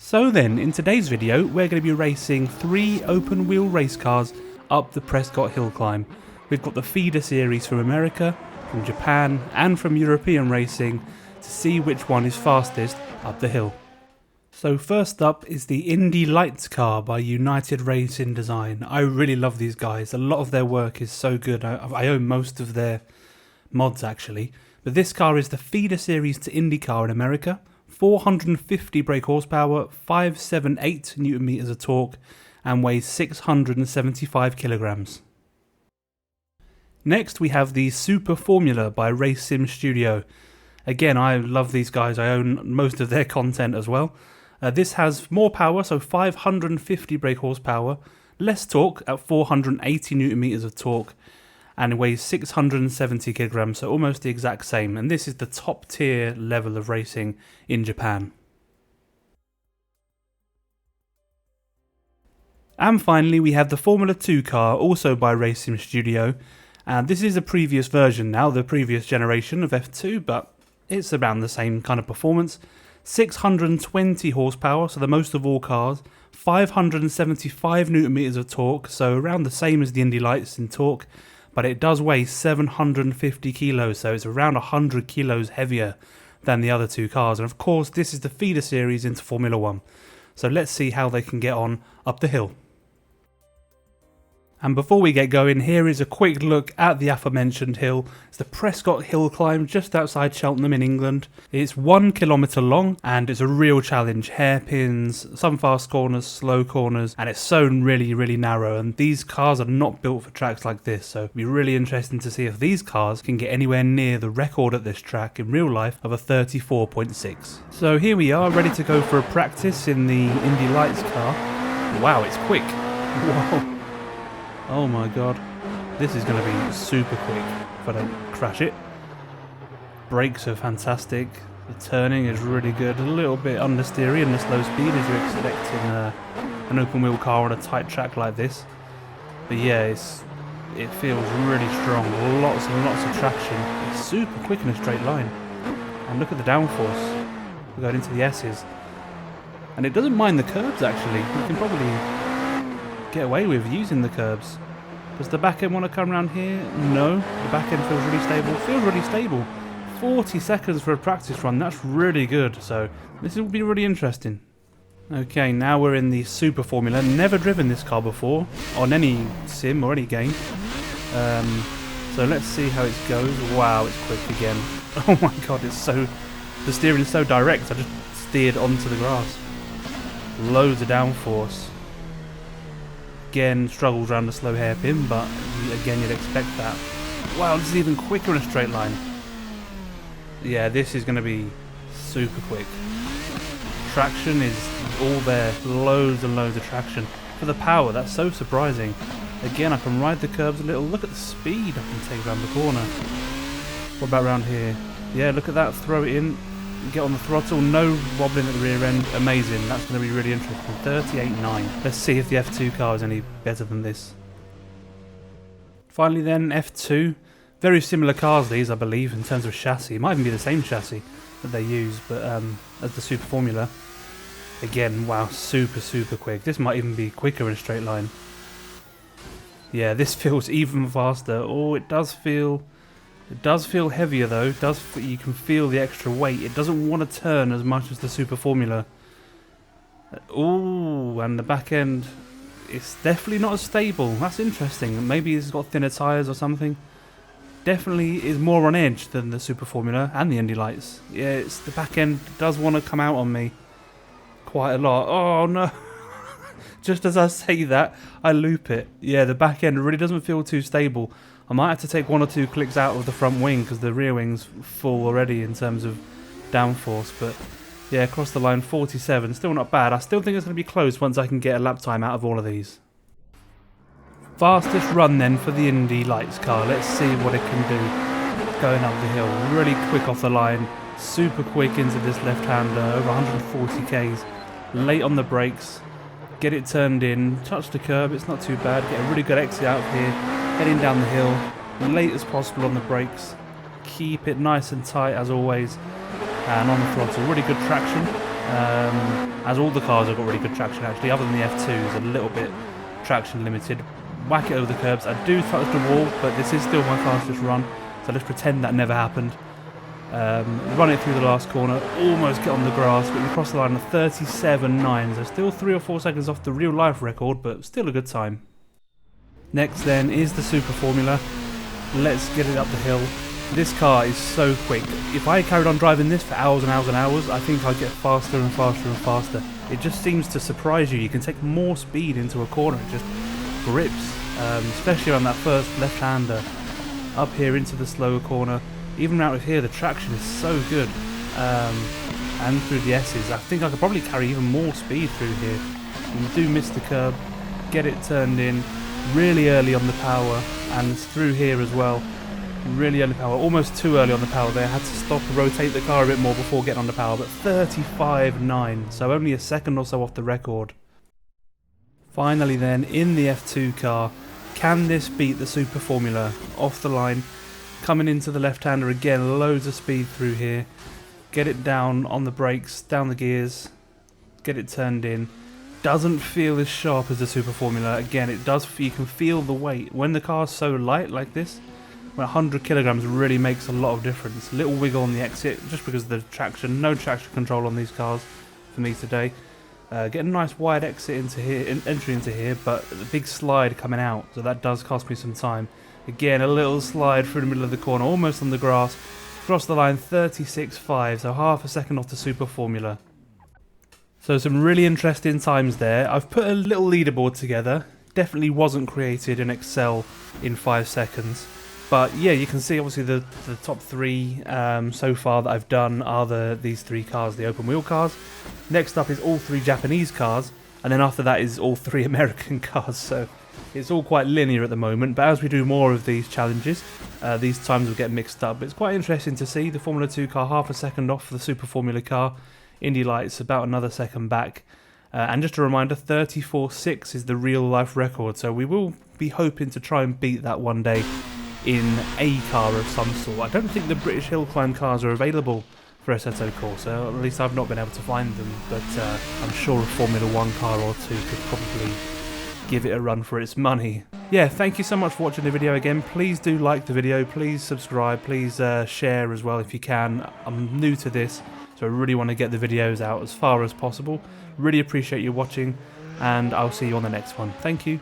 So then, in today's video, we're going to be racing 3 open wheel race cars up the Prescott Hillclimb. We've got the feeder series from America, from Japan and from European racing to see which one is fastest up the hill. So first up is the Indy Lights car by United Racing Design. I really love these guys, a lot of their work is so good. I own most of their mods actually. But this car is the feeder series to IndyCar in America. 450 brake horsepower, 578 Newton meters of torque, and weighs 675 kilograms. Next we have the Super Formula by Race Sim Studio. Again, I love these guys, I own most of their content as well. This has more power, so 550 brake horsepower, less torque at 480 Newton meters of torque, and it weighs 670 kilograms, so almost the exact same. And this is the top tier level of racing in Japan. And finally we have the Formula 2 car, also by Race Sim Studio. And this is a previous version now, the previous generation of F2, but it's around the same kind of performance. 620 horsepower, so the most of all cars. 575 Newton meters of torque, so around the same as the Indy Lights in torque. But it does weigh 750 kilos, so it's around 100 kilos heavier than the other two cars. And of course, this is the feeder series into Formula 1. So let's see how they can get on up the hill. And before we get going, here is a quick look at the aforementioned hill. It's the Prescott Hillclimb just outside Cheltenham in England. It's 1 kilometre long and it's a real challenge. Hairpins, some fast corners, slow corners, and it's so really narrow. And these cars are not built for tracks like this, so it'll be really interesting to see if these cars can get anywhere near the record at this track in real life of a 34.6. So here we are, ready to go for a practice in the Indy Lights car. Wow, it's quick. Whoa. Oh my god, this is going to be super quick if I don't crash it. Brakes are fantastic, the turning is really good, a little bit understeery and the slow speed as you expect in an open wheel car on a tight track like this. But yeah, it feels really strong, lots and lots of traction, it's super quick in a straight line. And look at the downforce, we're going into the S's. And it doesn't mind the curbs actually, you can probably get away with using the curbs. Does the back end want to come around here? No, the back end feels really stable. Feels really stable. 40 seconds for a practice run, that's really good. So this will be really interesting. Okay, now we're in the Super Formula. Never driven this car before on any sim or any game. So let's see how it goes. Wow, it's quick again. Oh my god, the steering is so direct. I just steered onto the grass. Loads of downforce. Again, struggles around the slow hairpin, but again, you'd expect that. Wow, this is even quicker in a straight line. Yeah, this is going to be super quick. Traction is all there, loads and loads of traction. For the power, that's so surprising. Again, I can ride the curbs a little. Look at the speed I can take around the corner. What about around here? Yeah, look at that, throw it in. Get on the throttle, no wobbling at the rear end, amazing, that's going to be really interesting. 38.9. Let's see if the F2 car is any better than this. Finally then, F2. Very similar cars these, I believe, in terms of chassis. It might even be the same chassis that they use, but as the Super Formula. Again, wow, super quick. This might even be quicker in a straight line. Yeah, this feels even faster. Oh, it does feel heavier though. You can feel the extra weight. It doesn't want to turn as much as the Super Formula. Ooh, and the back end, it's definitely not as stable. That's interesting. Maybe it's got thinner tyres or something. Definitely is more on edge than the Super Formula and the Indy Lights. Yeah, the back end does want to come out on me quite a lot. Oh no. Just as I say that, I loop it. Yeah, the back end really doesn't feel too stable. I might have to take 1 or 2 clicks out of the front wing because the rear wing's full already in terms of downforce. But yeah, across the line, 47, still not bad. I still think it's going to be close once I can get a lap time out of all of these. Fastest run then for the Indy Lights car. Let's see what it can do going up the hill. Really quick off the line, super quick into this left-hander, over 140 k's. Late on the brakes, get it turned in, touch the curb, it's not too bad. Get a really good exit out of here, heading down the hill, late as possible on the brakes. Keep it nice and tight as always, and on the throttle, really good traction. as all the cars have got really good traction actually, other than the F2 is a little bit traction limited. Whack it over the curbs. I do touch the wall, but this is still my fastest run, so let's pretend that never happened. Run it through the last corner, almost get on the grass, but we cross the line at 37.9, so still 3 or 4 seconds off the real life record, but still a good time. Next then is the Super Formula. Let's get it up the hill. This car is so quick. If I carried on driving this for hours and hours and hours, I think I'd get faster and faster and faster. It just seems to surprise you. You can take more speed into a corner. It just grips, especially on that first left-hander. Up here into the slower corner. Even out of here, the traction is so good. And through the S's, I think I could probably carry even more speed through here. You do miss the curb, get it turned in really early on the power, and through here as well. Really early power, almost too early on the power there. Had to stop and rotate the car a bit more before getting on the power, but 35.9, so only a second or so off the record. Finally then, in the F2 car, can this beat the Super Formula? Off the line, coming into the left-hander again, loads of speed through here. Get it down on the brakes, down the gears, get it turned in. Doesn't feel as sharp as the Super Formula. Again, it does. You can feel the weight. When the car's so light like this, 100 kilograms really makes a lot of difference. Little wiggle on the exit, just because of the traction. No traction control on these cars for me today. Get a nice wide exit into here, entry into here, but the big slide coming out, so that does cost me some time. Again, a little slide through the middle of the corner, almost on the grass. Cross the line 36.5, so half a second off the Super Formula. So some really interesting times there. I've put a little leaderboard together. Definitely wasn't created in Excel in 5 seconds. But yeah, you can see obviously the top 3 so far that I've done are these 3 cars, the open wheel cars. Next up is all 3 Japanese cars, and then after that is all 3 American cars. So it's all quite linear at the moment, but as we do more of these challenges, these times will get mixed up. But it's quite interesting to see the Formula 2 car half a second off the Super Formula car. Indy Lights about another second back. And just a reminder, 34.6 is the real life record, so we will be hoping to try and beat that one day in a car of some sort. I don't think the British Hillclimb cars are available for Assetto Corsa, at least I've not been able to find them, but I'm sure a Formula 1 car or 2 could probably give it a run for its money. Yeah, thank you so much for watching the video again. Please do like the video, please subscribe, please share as well if you can. I'm new to this, so I really want to get the videos out as far as possible. Really appreciate you watching, and I'll see you on the next one. Thank you.